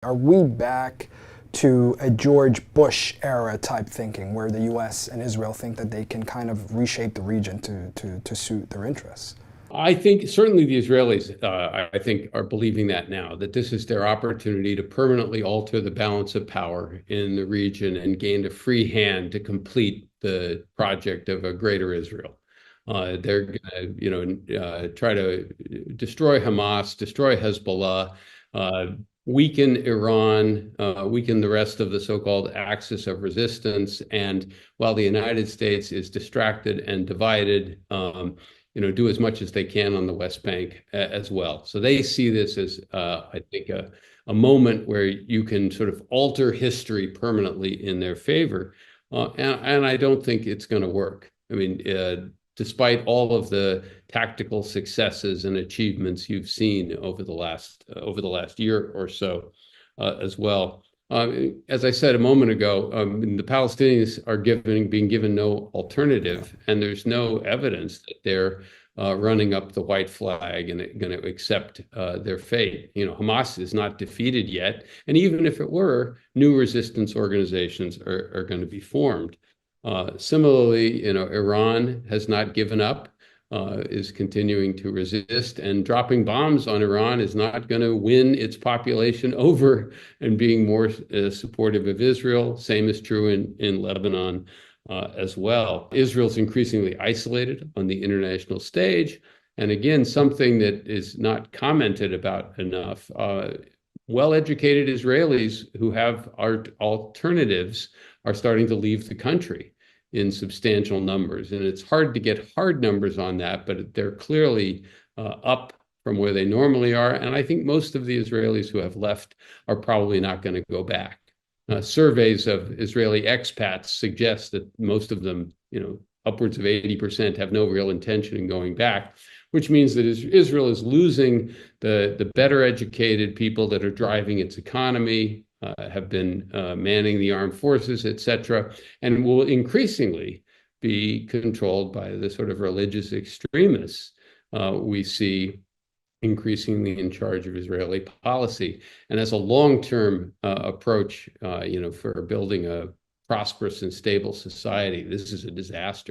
Are we back to a George Bush era type thinking where the US and Israel think that they can kind of reshape the region to suit their interests? I think certainly the Israelis, I think, are believing that now, that this is their opportunity to permanently alter the balance of power in the region and gain a free hand to complete the project of a greater Israel. They're going to, try to destroy Hamas, destroy Hezbollah, uh, weaken Iran, weaken the rest of the so-called axis of resistance. And while the United States is distracted and divided, do as much as they can on the West Bank as well. So they see this as, I think, a moment where you can sort of alter history permanently in their favor. And I don't think it's going to work. I mean, despite all of the tactical successes and achievements you've seen over the last year or so, as well. As I said a moment ago, the Palestinians are being given no alternative, and there's no evidence that they're running up the white flag and going to accept their fate. Hamas is not defeated yet, and even if it were, new resistance organizations are going to be formed. Similarly, Iran has not given up, is continuing to resist, and dropping bombs on Iran is not going to win its population over and being more supportive of Israel. Same is true in Lebanon as well. Israel's increasingly isolated on the international stage. And again, something that is not commented about enough. Well-educated Israelis who have alternatives are starting to leave the country in substantial numbers. And it's hard to get hard numbers on that, but they're clearly up from where they normally are. And I think most of the Israelis who have left are probably not going to go back. Surveys of Israeli expats suggest that most of them, upwards of 80%, have no real intention in going back, which means that Israel is losing the better educated people that are driving its economy, have been manning the armed forces, et cetera, and will increasingly be controlled by the sort of religious extremists we see increasingly in charge of Israeli policy. And as a long-term approach, for building a prosperous and stable society, this is a disaster.